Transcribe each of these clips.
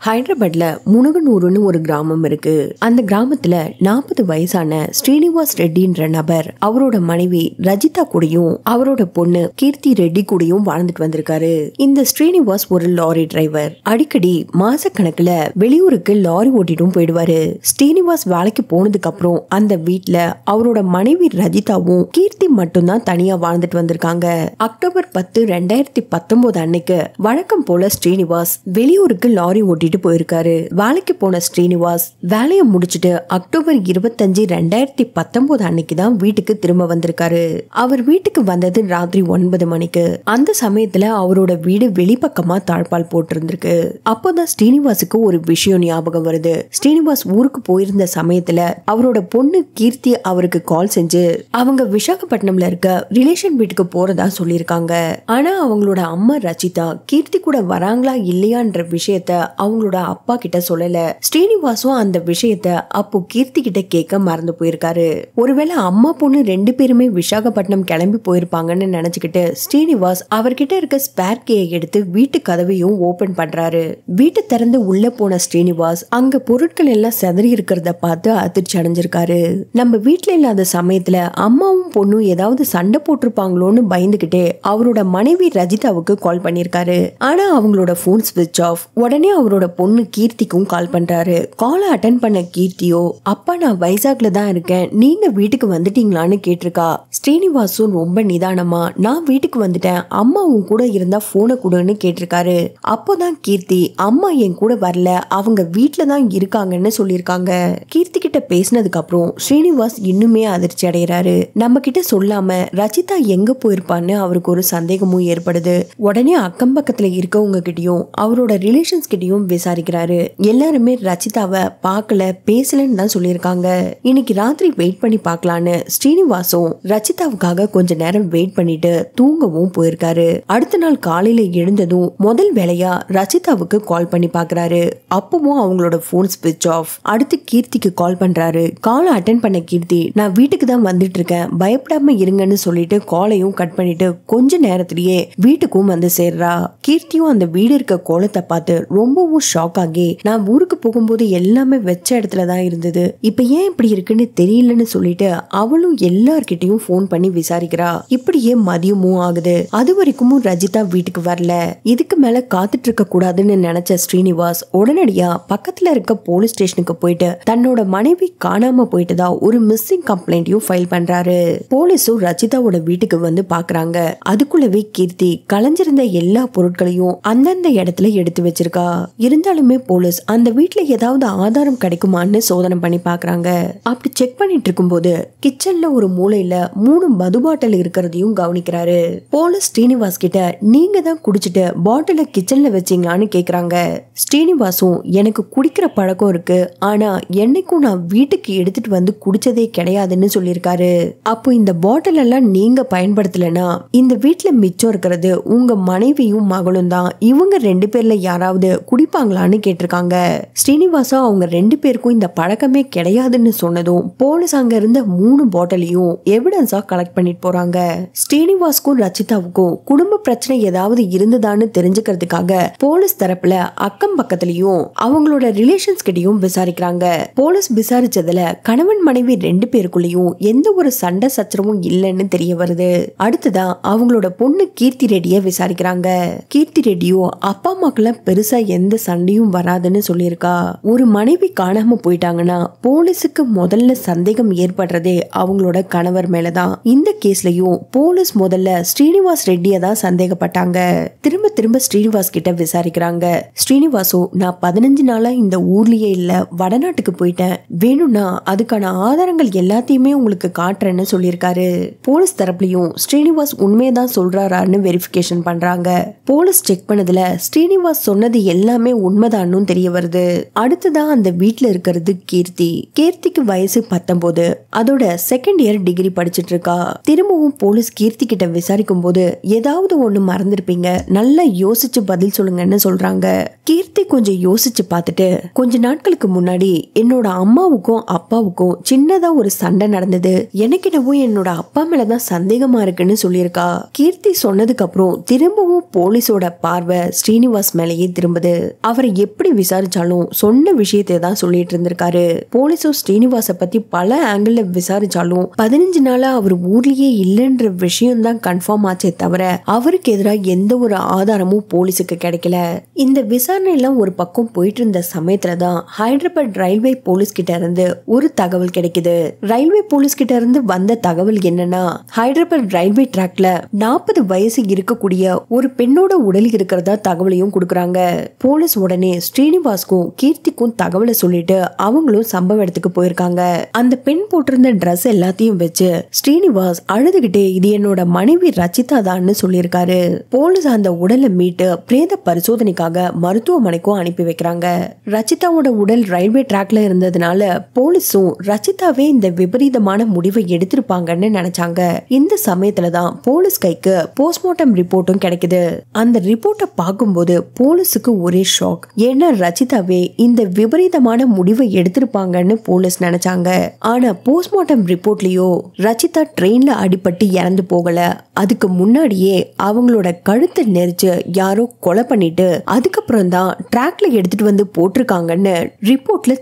ஹைதராபாத்ல முனகனூருன்னு ஒரு கிராமம் இருக்கு. அந்த கிராமத்துல 40 வயசான ஸ்ரீனிவாஸ் ரெட்டின்ற நபர் அவரோட மனைவி ரஜிதா கூடயும் அவரோட பொண்ணு கீர்த்தி ரெட்டி கூடயும் வாழ்ந்துட்டு வந்திருக்காரு. இந்த ஸ்ரீனிவாஸ் ஒரு லாரி டிரைவர். அடிக்கடி மாச கணக்குல வெளியூருக்கு லாரி ஓட்டிட்டும் போயிடுவாரு. ஸ்ரீனிவாஸ் வேலைக்கு போனதுக்கு அப்புறம் அந்த வீட்ல அவரோட மனைவி ரஜிதாவும் கீர்த்தி மட்டும்தான் தனியா வாழ்ந்துட்டு வந்திருக்காங்க. அக்டோபர் 10, 2019 அன்னைக்கு வழக்கம் போல ஸ்ரீனிவாஸ் வெளியூருக்கு லாரி ஓட்டிட்டு போயிருக்காரு. வேலைக்கு போன ஸ்ரீனிவாஸ் வேலையை முடிச்சிட்டு அக்டோபர் 25, 2019 அன்னைக்கு தான் வீட்டுக்கு திரும்ப வந்திருக்காரு. அவர் வீட்டுக்கு வந்தது ராத்திரி 9 மணிக்கு. அந்த சமயத்துல அவரோட வீடு வெளிப்பக்கமா தாழ்பால் போட்டிருந்திருக்கு. அப்போதான் ஸ்ரீனிவாசுக்கு ஒரு விஷயம் ஞாபகம் வருது. ஸ்ரீனிவாஸ் ஊருக்கு போயிருந்த சமயத்துல அவரோட பொண்ணு கீர்த்தி அவருக்கு கால் செஞ்சு அவங்க விசாகப்பட்டினம்ல இருக்க ரிலேஷன் வீட்டுக்கு போறதா சொல்லியிருக்காங்க. ஆனா அவங்களோட அம்மா ரச்சிதா கீர்த்தி கூட வராங்களா இல்லையான்ற விஷயத்த அவங்களோட அப்பா கிட்ட சொல்லல. ஸ்ரீனிவாசும் அந்த விஷயத்த அப்போ கீர்த்தி கிட்ட கேட்க மறந்து போயிருக்காரு. ஒருவேளை அம்மா பொண்ணு 2 பேருமே விசாகப்பட்டினம் கிளம்பி போயிருப்பாங்கன்னு நினைச்சுக்கிட்டு ஸ்ரீனிவாஸ் அவர்கிட்ட இருக்க ஸ்பேர் கீயை எடுத்து வீட்டு கதவையும் ஓபன் பண்றாரு. வீட்டை திறந்து உள்ள போன ஸ்ரீனிவாஸ் அங்க பொருட்கள் எல்லாம் செதறி இருக்கிறத பார்த்து அதிர்ச்சி அடைஞ்சிருக்காரு. நம்ம வீட்டுல இல்லாத சமயத்துல அம்மாவும் பொண்ணும் ஏதாவது சண்டை போட்டிருப்பாங்களோன்னு பயந்துகிட்டே அவரோட மனைவி ரஜிதாவுக்கு கால் பண்ணிருக்காரு. ஆனா அவங்களோட போன் ஸ்விட்ச் ஆஃப். உடனே அவரோட பொண்ணு கீர்த்திக்கும் கால் பண்றாரு. காலை அட்டென்ட் பண்ண கீர்த்தியோ, அப்பா நான் வைசாக்ல தான் இருக்கேன், நீங்க வீட்டுக்கு வந்துட்டீங்களான்னு கேட்டிருக்கா. ஸ்ரீனிவாசும் ரொம்ப நிதானமா நான் வீட்டுக்கு வந்துட்டேன், அம்மாவும் கூட இருந்தா போனை கொடுன்னு கேட்டிருக்காரு. அப்போதான் கீர்த்தி அம்மா என் கூட வரல, அவங்க வீட்டுல தான் இருக்காங்கன்னு சொல்லியிருக்காங்க. கீர்த்தி கிட்ட பேசினதுக்கு அப்புறம் ஸ்ரீனிவாஸ் இன்னுமே அதிர்ச்சி அடைகிறாரு. நம்ம கிட்ட சொல்லாம ரச்சிதா எங்க போயிருப்பான்னு அவருக்கு ஒரு சந்தேகமும் ஏற்படுது. உடனே அக்கம் பக்கத்துல இருக்கவங்க கிட்டயும் அவரோட ரிலேஷன்ஸ் கிட்டயும் விசாரிக்கிறாரு. எல்லாருமே ரச்சிதாவை பார்க்கல, பேசலன்னு தான் சொல்லியிருக்காங்க. இன்னைக்கு ராத்திரி வெயிட் பண்ணி பார்க்கலான்னு ஸ்ரீனிவாசும் ரச்சிதாவுக்காக கொஞ்ச நேரம் வெயிட் பண்ணிட்டு தூங்கவும் போயிருக்காரு. அடுத்த நாள் காலையில எழுந்ததும் முதல் வேலையா ரச்சிதாவுக்கு கால் பண்ணி பாக்குறாரு. அப்பவும் அவங்களோட போன் ஸ்விட்ச் ஆஃப். அடுத்து கீர்த்திக்கு கால் பண்றாரு. காலை அட்டென்ட் பண்ண கீர்த்தி நான் வீட்டுக்கு தான் வந்துட்டு இருக்கேன், பயப்படாம இருங்கன்னு சொல்லிட்டு காலையும் கட் பண்ணிட்டு கொஞ்ச நேரத்திலேயே வீட்டுக்கும் வந்து சேர்றா. கீர்த்தியும் அந்த வீடு இருக்க கோலத்தை பார்த்து ரொம்பவும் ஷாக் ஆகி நான் ஊருக்கு போகும்போது எல்லாமே வெச்ச இடத்துல தான் இருந்தது, இப்ப ஏன் இப்படி இருக்குன்னு தெரியலன்னு சொல்லிட்டு அவளும் எல்லார்கிட்டயும் போன் பண்ணி விசாரிக்கிறா. இப்படியே மதியமும் ஆகுது. அது வரைக்கும் ரஜிதா வீட்டுக்கு வரல. இதுக்கு மேல காத்துட்டு இருக்க கூடாதுன்னு நினைச்ச ஸ்ரீனிவாஸ் உடனடியா பக்கத்துல இருக்க போலீஸ் ஸ்டேஷனுக்கு போயிட்டு தன்னோட மனைவி காணாம போயிட்டதா ஒரு மிஸ்ஸிங் கம்ப்ளைண்ட்டையும் ஃபைல் பண்றாரு. போலீஸும் ரஜிதாவோட வீட்டுக்கு வந்து பாக்குறாங்க. அதுக்குள்ளவே கீர்த்தி கலைஞ்சிருந்த எல்லா பொருட்களையும் அந்தந்த இடத்துல எடுத்து வச்சிருக்கா. இருந்தாலுமே போலீஸ் அந்த வீட்ல ஏதாவது ஆதாரம் கிடைக்குமான்னு சோதனை பண்ணி பாக்குறாங்க. அப்படி செக் பண்ணிட்டு இருக்கும்போது கிச்சன்ல ஒரு மூலையில 3 மது பாட்டில் இருக்கிறதையும் கவனிக்கிறாரு. போலீஸ் ஸ்ரீனிவாஸ் கிட்ட நீங்க தான் குடிச்சிட்டு பாட்டில கிச்சன்ல வச்சீங்களான்னு கேக்குறாங்க. ஸ்ரீனிவாசும் எனக்கு குடிக்கிற பழக்கம் இருக்கு, ஆனா என்னைக்கும் நான் வீட்டுக்கு எடுத்துட்டு வந்து குடிச்சதே கிடையாதுன்னு சொல்லியிருக்காரு. அப்போ இந்த பாட்டில் எல்லாம் நீங்க பயன்படுத்தலனா இந்த வீட்ல மிச்சம் இருக்கிறது உங்க மனைவியும் மகளும் தான், இவங்க 2 பேர்ல யாராவது குடிப்பாங்களான்னு கேட்டிருக்காங்க. ஸ்ரீனிவாசா அவங்க 2 பேருக்கும் இந்த பழக்கமே கிடையாதுன்னு சொன்னதும் போலீஸ் அங்க இருந்த 3 பாட்டிலையும் எவிடன்ஸா கலெக்ட் பண்ணிட்டு போறாங்க. ஸ்ரீனிவாஸ்க்கும் ரச்சிதாவுக்கும் குடும்ப பிரச்சனை ஏதாவது இருந்ததான்னு தெரிஞ்சுக்கிறதுக்காக போலீஸ் தரப்புல அக்கம் பக்கத்துலயும் அவங்களோட ரிலேஷன்ஸ் கிட்டயும் விசாரிக்கிறாங்க. போலீஸ் விசாரிச்சதுல கணவன் மனைவி 2 பேருக்குள்ளயும் எந்த ஒரு சண்டை சச்சரவும் இல்லைன்னு தெரிய வருது. அடுத்துதான் அவங்களோட பொண்ணு கீர்த்தி ரெட்டிய விசாரிக்கிறாங்க. கீர்த்தி ரெட்டியோ அப்பா அம்மாக்கெல்லாம் பெருசா எந்த சண்டையும் வராதுன்னு சொல்லியிருக்கா. ஒரு மனைவி காணாம போயிட்டாங்கன்னா போலீஸுக்கு முதல்ல சந்தேகம் ஏற்படுறதே அவங்களோட கணவர் மேலதான். இந்த கேஸ்லயும் போலீஸ் முதல்ல ஸ்ரீனிவாஸ் ரெட்டிய தான் சந்தேகப்பட்டாங்க. திரும்ப திரும்ப ஸ்ரீனிவாஸ் கிட்ட விசாரிக்கிறாங்க. ஸ்ரீனிவாசோ நான் 15 நாளா இந்த ஊர்லயே இல்ல, வடநாட்டுக்கு போயிட்டேன், வேணும்னா அதுக்கான ஆதாரங்கள் எல்லாத்தையுமே உங்களுக்கு காட்டுறேன்னு சொல்லியிருக்காரு. போலீஸ் தரப்புலயும் ஸ்ரீனிவாஸ் உண்மையதான் சொல்றாரான்னு வெரிஃபிகேஷன் பண்றாங்க. போலீஸ் செக் பண்ணதுல ஸ்ரீனிவாஸ் சொன்னது எல்லாமே உண்மைதான்னு தெரிய வருது. அடுத்ததான் அந்த வீட்ல இருக்கிறது கீர்த்தி. கீர்த்திக்கு வயசு 19. அதோட செகண்ட் இயர் டிகிரி படிச்சிட்டு இருக்கா. திரும்பவும் போலீஸ் கீர்த்தி கிட்ட விசாரிக்கும் போது ஏதாவது ஒண்ணு மறந்துருப்பீங்க, நல்லா யோசிச்சு பதில் சொல்லுங்கன்னு சொல்றாங்க. கீர்த்தி கொஞ்சம் யோசிச்சு பார்த்துட்டு கொஞ்ச நாட்களுக்கு முன்னாடி என்னோட அம்மாவுக்கும் அப்பாவுக்கும் சின்னதா ஒரு சண்டை நடந்தது, எனக்கிடவோ என்னோட அப்பா மேலதான் சந்தேகமா இருக்குன்னு சொல்லியிருக்கா. கீர்த்தி சொன்னதுக்கு அப்புறம் திரும்பவும் போலீஸோட பார்வை ஸ்ரீனிவாஸ் மேலேயே திரும்புது. அவரை எப்படி விசாரிச்சாலும் சொன்ன விஷயத்தை தான் சொல்லிட்டு இருந்திருக்காரு. போலீஸும் ஸ்ரீனிவாச பத்தி பல ஆங்கிள் விசாரிச்சாலும் 15 நாளா அவர் ஊர்லயே இல்லைன்ற விஷயம் தான் கன்ஃபார்ம் ஆச்சே தவிர அவருக்கு எதிராக எந்த ஒரு ஆதாரமும் போலீஸுக்கு கிடைக்கல. இந்த விசாரணை எல்லாம் ஒரு பக்கம் போயிட்டு இருந்த சமயத்துலதான் ஹைதராபாத் ரயில்வே போலீஸ் கிட்ட இருந்து ஒரு தகவல் கிடைக்குது. ரயில்வே போலீஸ் கிட்ட இருந்து வந்த தகவல் என்னன்னா, ஹைதராபாத் ரயில்வே ட்ராக்ல 40 வயசு இருக்கக்கூடிய ஒரு பெண்ணோட உடல் இருக்கிறதா தகவலையும் கொடுக்கறாங்க. போலீஸ் உடனே ஸ்ரீனிவாஸ்க்கும் கீர்த்திக்கும் தகவலை சொல்லிட்டு அவங்களும் சம்பவ இடத்துக்கு போயிருக்காங்க. அந்த பெண் போட்டிருந்த டிரெஸ் எல்லாத்தையும் வச்சு ஸ்ரீனிவாஸ் அழுதுகிட்டே இது என்னோட மனைவி ரச்சிதா தான்னு சொல்லியிருக்காரு. போலீஸ் அந்த உடலை மீட்டு பிரேத பரிசோதனைக்காக மருத்துவமனைக்கும் அனுப்பி வைக்கிறாங்க. ரச்சிதாவோட உடல் ரயில்வே ட்ராக்ல இருந்ததுனால போலீஸும் ரச்சிதாவே இந்த விபரீதமான முடிவை எடுத்திருப்பாங்கன்னு நினைச்சாங்க. இந்த சமயத்துலதான் போலீஸ் கைக்கு போஸ்ட்மார்ட்டம் ரிப்போர்ட்டும் கிடைக்குது. அந்த ரிப்போர்ட்டை பார்க்கும்போது போலீஸுக்கு ஒரே ஷாக். ஏன்னா ரச்சிதாவே இந்த விபரீதமான முடிவை எடுத்திருப்பாங்கன்னு போலீஸ் நினைச்சாங்க. ஆனா போஸ்ட்மார்ட்டம் ரிப்போர்ட்லயோ ரச்சிதா ட்ரெயின்ல அடிபட்டு இறந்து போகல, அதுக்கு முன்னாடியே அவங்களோட கழுத்தை நெரிச்சு யாரோ கொலை பண்ணிட்டு அதுக்கப்புறம் தான் ட்ராக்ல எடுத்துட்டு வந்து போட்டிருக்காங்கன்னு ரிப்போர்ட்ல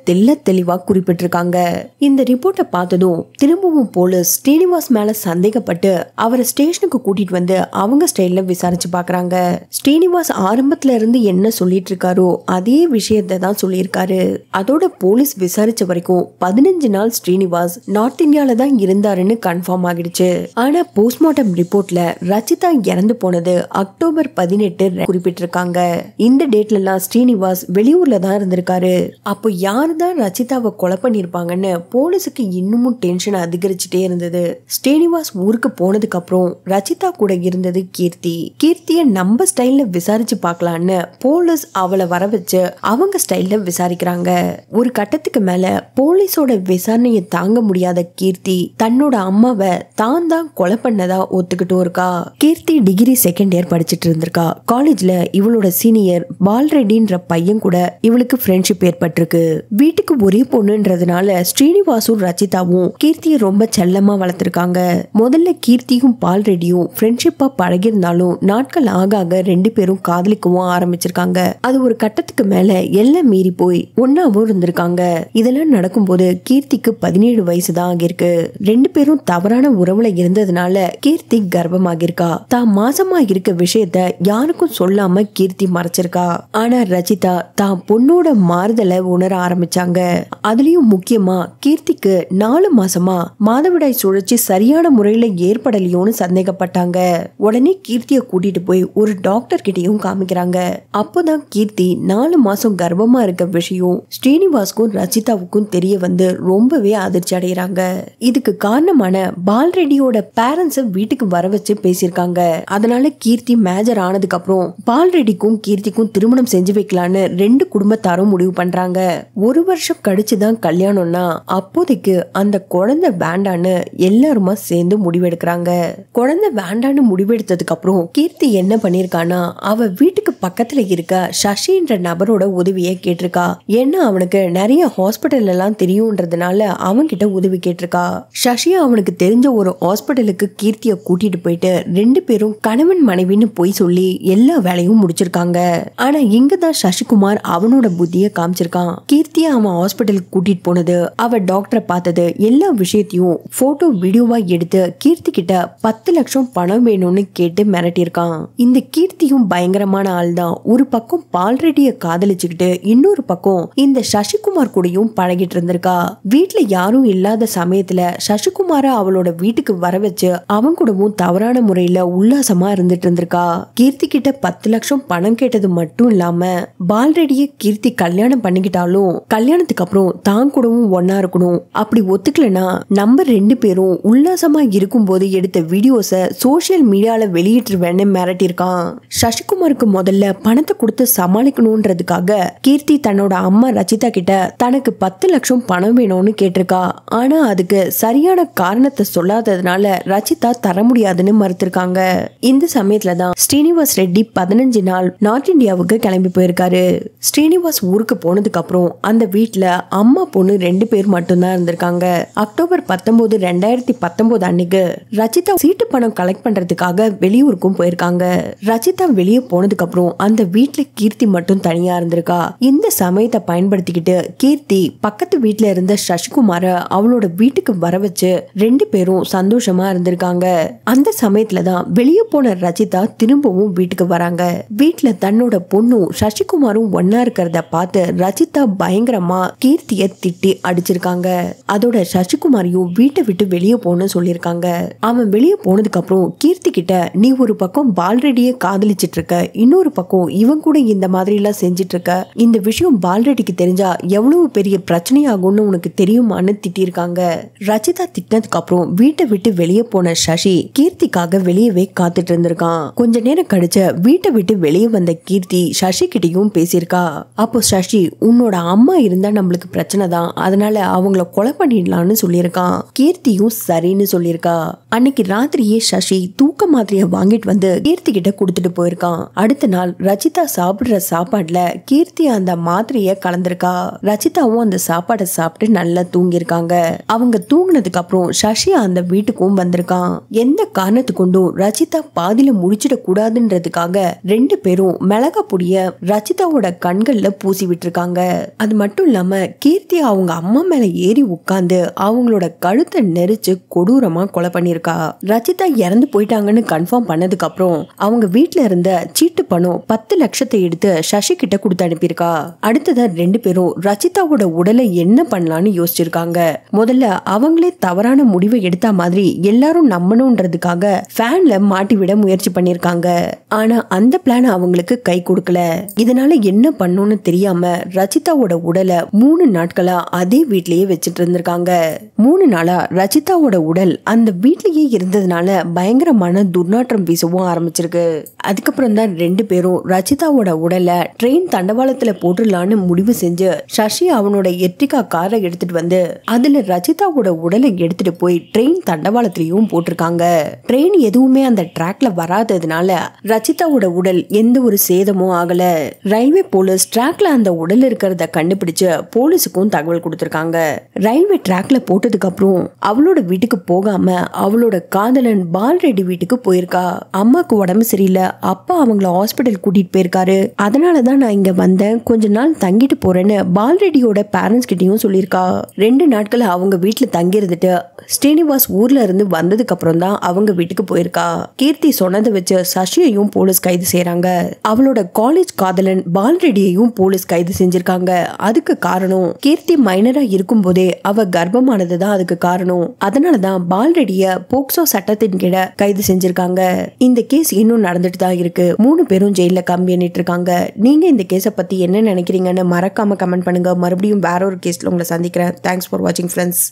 தெளிவா குறிப்பிட்டிருக்காங்க. இந்த ரிப்போர்ட்டை பார்த்ததும் திரும்பவும் போலீஸ் ஸ்ரீனிவாஸ் மேல சந்தேகப்பட்டு அவரை ஸ்டேஷனுக்கு கூட்டிட்டு வந்து அவங்க ஸ்டைல்ல விசாரிச்சு பாக்குறாங்க. ஸ்ரீனிவாஸ் ஆரம்பத்துல இருந்து என்ன சொல்லிட்டு இருக்காரோ அதே விஷயத்தை தான் சொல்லியிருக்காரு. அதோட போலீஸ் விசாரிச்ச வரைக்கும் 15 நாள் ஸ்ரீனிவாஸ் நார்த் இந்தியால தான் இருந்தாருன்னு கன்ஃபார்ம் ஆகிடுச்சு. ஆனா போஸ்ட்மார்ட்டம் ரிப்போர்ட்ல ரச்சிதா இறந்து போனது அக்டோபர் 18 குறிப்பிட்டிருக்காங்க. இந்த டேட்ல எல்லாம் ஸ்ரீனிவாஸ் வெளியூர்ல தான் இருந்திருக்காரு. அப்போ யாருதான் ரச்சிதாவை கொலை பண்ணிருப்பாங்கன்னு போலீஸுக்கு இன்னமும் டென்ஷன் அதிகரிச்சுட்டே இருந்தது. ஸ்ரீனிவாஸ் ஊருக்கு போனதுக்கு அப்புறம் ரச்சிதா கூட இருந்தது கீர்த்திய நம்ம ஸ்டைல்ல விசாரிச்சு பார்க்கலான்னு போலீஸ் அவளை வர வச்சு அவங்க ஸ்டைல்ல விசாரிக்கிறாங்க. ஒரு கட்டத்துக்கு மேல போலீஸோட விசாரணையை தாங்க முடியாத கீர்த்தி தன்னோட அம்மாவை தான் கொலை பண்ணதா ஒத்துக்கிட்டும் இருக்கா. கீர்த்தி டிகிரி செகண்ட் இயர் படிச்சுட்டு இருந்திருக்கா. காலேஜ்ல இவளோட சீனியர் பால்ரெட்டின்ற பையன் கூட இவளுக்கு ஃப்ரெண்ட்ஷிப் ஏற்பட்டிருக்கு. வீட்டுக்கு ஒரே பொண்ணுன்றதுனால ஸ்ரீனிவாசும் ரச்சிதாவும் கீர்த்தியை ரொம்ப செல்லமா வளர்த்திருக்காங்க. முதல்ல கீர்த்தியும் பால்ரெட்டியும் ஃப்ரெண்ட்ஷிப்பா பழகிருந்தாலும் நாட்கள் ஆக ஆக 2 பேரும் காதலிக்கவும் ஆரம்பிச்சிருக்காங்க. அது ஒரு கட்டத்துக்கு மேல எல்லாம் மீறி போய் ஒன்னாவும் இருந்திருக்காங்க. இதெல்லாம் நடக்கும்போது கீர்த்திக்கு 17 வயசு தான் ஆகிருக்கு. 2 பேரும் தவறான உறவுல இருந்ததுனால கீர்த்தி கர்ப்பமாகிருக்கா. தான் மாசமா இருக்க விஷயத்த யாருக்கும் சொல்லாம கீர்த்தி மறைச்சிருக்கா. ஆனா ரச்சிதா தான் பொண்ணோட மாறுதலை உணர ஆரம்பிச்சாங்க. அதுலயும் முக்கியமா கீர்த்திக்கு 4 மாசமா மாதவிடாய் சுழற்சி சரியான முறையில ஏற்படலையோன்னு சந்தேகப்பட்டாங்க. உடனே கீர்த்திய கூட்டிட்டு போய் ஒரு டாக்டர் கிட்டையும் காமிக்கிறாங்க. அப்போதான் கீர்த்தி 4 மாசம் கர்ப்பமா இருக்க விஷயம் ஸ்ரீனிவாஸ்க்கும் ரச்சிதாவுக்கும் தெரிய வந்து ரொம்பவே அதிர்ச்சி அடைகிறாங்க. இதுக்கு காரணமான பால்ரெட்டியோட பேரண்ட்ஸ் வீட்டுக்கு வர வச்சு பேசியிருக்காங்க. அதனால கீர்த்தி மேஜர் ஆனதுக்கு அப்புறம் பால்ரெட்டிக்கும் கீர்த்திக்கும் திருமணம் செஞ்சு வைக்கலான்னு 2 குடும்பத்தாரும் முடிவு பண்றாங்க. 1 வருஷம் கழிச்சுதான் கல்யாணம்னா அப்போதைக்கு அந்த குழந்தை வேண்டான்னு எல்லாருமா சேர்ந்து முடிவெடுக்கிறாங்க. குழந்தை வேண்டான்னு முடிவெடுத்ததுக்கு அப்புறம் கீர்த்தி என்ன பண்ணிருக்கானா, அவ வீட்டுக்கு பக்கத்துல இருக்க சசின்ற நபரோட உதவியை கேட்டிருக்கா. ஏன்னா அவனுக்கு நிறைய ஹாஸ்பிட்டல் எல்லாம் தெரியும்ன்றதுனால அவன்கிட்ட உதவி கேட்டிருக்கா. சசி அவனுக்கு தெரிஞ்ச ஒரு ஹாஸ்பிட்டலுக்கு கீர்த்திய கூட்டிட்டு போயிட்டு 2 பேரும் கணவன் மனைவின்னு போய் சொல்லி எல்லா வேலையும் முடிச்சிருக்காங்க. ஆனா இங்கதான் சசிகுமார் அவனோட புத்திய காமிச்சிருக்கான். கீர்த்திய அவன் ஹாஸ்பிட்டலுக்கு கூட்டிட்டு போனது, அவ டாக்டரை பார்த்தது, எல்லா விஷயத்தையும் போட்டோ வீடியோவா எடுத்து கீர்த்தி கிட்ட 10 லட்சம் பணம் வேணும்னு கேட்டு மிரட்டியிருக்கான். இந்த கீர்த்தியும் பயங்கரமான ஆள் தான். ஒரு பக்கம் பால்ரெட்டிய காதலிச்சுக்கிட்டு இன்னொரு பக்கம் இந்த சசிகுமார் கூடயும் பழகிட்டு இருந்திருக்கா. வீட்டுல யாரும் இல்லாத சமயத்துல சசிகுமார அவளோட வீட்டுக்கு வர வச்சு அவன் கூடவும் தவறான முறையில உல்லாசமா இருந்துட்டு இருந்திருக்கா. கீர்த்தி கிட்ட 10 லட்சம் பணம் கேட்டது மட்டும் இல்லாம பால்ரெட்டிய கீர்த்தி கல்யாணம் பண்ணிக்கிட்டாலும் கல்யாணத்துக்கு அப்புறம் தான் கூடவும் ஒன்னா இருக்கணும், அப்படி ஒத்துக்கலனா நம்ம 2 பேரும் உல்லாசமா இருக்கும் போது எடுத்த வீடியோஸ சோசியல் மீடியால வெளியிட்டுருவேன்னு மிரட்டியிருக்கான். சசிகுமாருக்கு முதல்ல பணத்தை கொடுத்து சமாளிக்கணும்ன்றதுக்காக கீர்த்தி தன்னோட அம்மா ரச்சிதா கிட்ட தனக்கு 10 லட்சம் பணம் வேணும்னு கேட்டிருக்கா. ஆனா அதுக்கு சரியான காரணத்தை சொல்லாததுனால ரச்சிதா தர முடியாதுன்னு மறுத்திருக்காங்க. இந்த சமயத்துலதான் ஸ்ரீனிவாஸ் ரெட்டி 15 நாள் நார்த் இந்தியாவுக்கு கிளம்பி போயிருக்காரு. ஸ்ரீனிவாஸ் ஊருக்கு போனதுக்கு அப்புறம் அந்த வீட்டுல அம்மா பொண்ணு 2 பேர் மட்டும்தான் இருந்திருக்காங்க. அக்டோபர் 19, 2019 அன்னைக்கு ரச்சிதா சீட்டு பணம் கலெக்ட் பண்றதுக்காக வெளியூருக்கும் போயிருக்காங்க. ரச்சிதா வெளியே போனதுக்கு அப்புறம் அந்த வீட்டுல கீர்த்தி மட்டும் தனியா இருந்திருக்கா. இந்த சமயத்தை பயன்படுத்திக்கிட்டு கீர்த்தி பக்கத்து வீட்டுல இருந்த சசிகுமார அவளோட வீட்டுக்கு வர வச்சு 2 பேரும் சந்தோஷமா இருந்திருக்காங்க. அந்த சமயத்துலதான் வெளியே போன ரஜிதா திரும்பவும் வீட்டுக்கு வராங்க. வீட்டுல தன்னோட பொண்ணும் சசிகுமாரும் ஒன்னா இருக்கிறத பார்த்து ரஜிதா பயங்கரமா கீர்த்திய திட்டி அடிச்சிருக்காங்க. அதோட சசிகுமாரையும் வீட்டை விட்டு வெளியே போன்னு சொல்லிருக்காங்க. அவன் வெளியே போனதுக்கு அப்புறம் கீர்த்தி கிட்ட, நீ ஒரு பக்கம் பால்ரெடியே காதலிச்சிட்டு இருக்க, இன்னொரு பக்கம் இவன் கூட இந்த மாதிரி எல்லாம் செஞ்சிட்டு இருக்க, இந்த விஷயம் பால்ரெடிக்கு தெரிஞ்சா எவ்வளவு பெரிய பிரச்சனையாகும்னு உனக்கு தெரியுமான்னு திட்டிருக்காங்க. ரஜிதா திட்டினதுக்கு அப்புறம் வீட்டை விட்டு வெளியே போன சசி கீர்த்திக்காக வெளியவே காத்துட்டு இருந்திருக்கான். கொஞ்ச நேரம் கழிச்சு வீட்டை விட்டு வெளியே வந்த கீர்த்தி சசி கிட்டையும் பேசியிருக்கா. அப்போ சசி, உன்னோட அம்மா இருந்தா நம்மளுக்கு பிரச்சனை தான், அதனால அவங்கள கொலை பண்ணிடலான்னு சொல்லியிருக்கான். கீர்த்தியும் சரின்னு சொல்லியிருக்கா. அன்னைக்கு ராத்திரியே சசி தூக்க மாத்திரைய வாங்கிட்டு வந்து கீர்த்தி கிட்ட கொடுத்துட்டு போயிருக்கான். அடுத்த நாள் ரஜிதா சாப்பிடுற சாப்பாடுல கீர்த்தி அந்த மாத்திரைய கலந்திருக்கா. ரஜிதாவும் அந்த சாப்பாடை சாப்பிட்டு நல்லா தூங்கிருக்காங்க. அவங்க தூங்கினதுக்கு அப்புறம் சசி அந்த வீட்டுக்கும் வந்திருக்கான். எந்த காரணத்து கொண்டும் ரஜிதா பாதியில முடிச்சிட கூடாதுன்றதுக்காக 2 பேரும் மிளகா பொடிய ரஜிதாவோட கண்கள்ல பூசி விட்டுருக்காங்க. அது மட்டும் இல்லாம கீர்த்தி அவங்க அம்மா மேல ஏறி உட்கார்ந்து அவங்களோட கழுத்தை நெரிச்சு கொடூரமா கொலை பண்ணிருக்கா. ரஜிதா இறந்து போயிட்டாங்கன்னு கன்ஃபார்ம் பண்ணதுக்கு அப்புறம் அவங்க வீட்டுல இருந்த சீட்டு பணம் 10 லட்சத்தை எடுத்து சசி கிட்ட கொடுத்து அனுப்பியிருக்கா. அடுத்ததா 2 பேரும் ரஜிதாவோட உடலை என்ன பண்ணலான்னு யோசிச்சிருக்காங்க. முதல்ல அவங்களே தவறான முடிவை எடுத்த மாதிரி எல்லாரும் நம்பணும்ன்றதுக்காக ஃபேன்ல மாட்டி விட முயற்சி பண்ணிருக்காங்க. ஆனா அந்த பிளான் அவங்களுக்கு கை கொடுக்கல. இதனால என்ன பண்ணணும்னு தெரியாம ரஜிதாவோட உடலை 3 நாட்களா அதே வீட்லயே வச்சிட்டு இருந்திருக்காங்க. 3 நாளா ரஜிதாவோட உடல் அந்த வீட்லயே இருந்ததுனால பயங்கரமான துர்நாற்றம் வீசவும் ஆரம்பிச்சிருக்கு. அதுக்கப்புறம் தான் 2 பேரும் ரஜிதாவோட உடலை ட்ரெயின் தண்டவாளத்துல போட்டுடலான்னு முடிவு செஞ்சு சசி அவனோட எர்டிகா காரை எடுத்துட்டு வந்து அதுல ரஜிதாவோட உடலை எடுத்துட்டு போய் ட்ரெயின் தண்டவாளத்திலையும் போட்டிருக்காங்க. ட்ரெயின் எதுவுமே அந்த ட்ராக்ல வராததுனால ரஜிதாவோட உடல் எந்த ஒரு சேதமும் ஆகல. ரயில்வே போலீஸ் ட்ராக்ல அந்த உடல் இருக்கிறத கண்டுபிடிச்சு போலீஸுக்கும் தகவல் கொடுத்திருக்காங்க. ரயில்வே ட்ராக்ல போட்டதுக்கு அப்புறம் அவளோட வீட்டுக்கு போகாம அவளோட காதலன் பால்ரெடி வீட்டுக்கு போயிருக்கா. அம்மாக்கு உடம்பு சரியில்லை, அப்பா அவங்கள ஹாஸ்பிட்டல் கூட்டிட்டு போயிருக்காரு, அதனாலதான் நான் இங்க வந்தேன், கொஞ்ச நாள் தங்கிட்டு போறேன்னு பால்ரெடியோட பேரண்ட்ஸ் கிட்டயும் சொல்லியிருக்கா. 2 நாட்கள் அவங்க வீட்டுல தங்கி இருந்துட்டு ஸ்ரீனிவாஸ் ஊர்ல இருந்து வந்ததுக்கு அப்புறம் தான் அவங்க வீட்டுக்கு போயிருக்கா. கீர்த்தி சொன்னதை வச்சு சசியையும் போலீஸ் கைது செய்யறாங்க. அவளோட காலேஜ் காதலன் பால்ரெடியையும் போலீஸ் கைது செஞ்சிருக்காங்க. அதுக்கு காரணம் கீர்த்தி மைனரா இருக்கும் போதே அவ கர்ப்பமானதுதான் அதுக்கு காரணம். அதனாலதான் பால்ரெடிய போக்சோ சட்டத்தின் கீழ கைது செஞ்சிருக்காங்க. இந்த கேஸ் இன்னும் நடந்துட்டு தான் இருக்கு. 3 பேரும் ஜெயில கம்பி எண்ணிட்டு இருக்காங்க. நீங்க இந்த கேஸை பத்தி என்ன நினைக்கிறீங்கன்னு மறக்காம கமெண்ட் பண்ணுங்க. மறுபடியும் வேற ஒரு கேஸ்ல உங்களை சந்திக்கிறேன். தேங்க்ஸ் ஃபார் வாட்சிங் ஃப்ரெண்ட்ஸ்.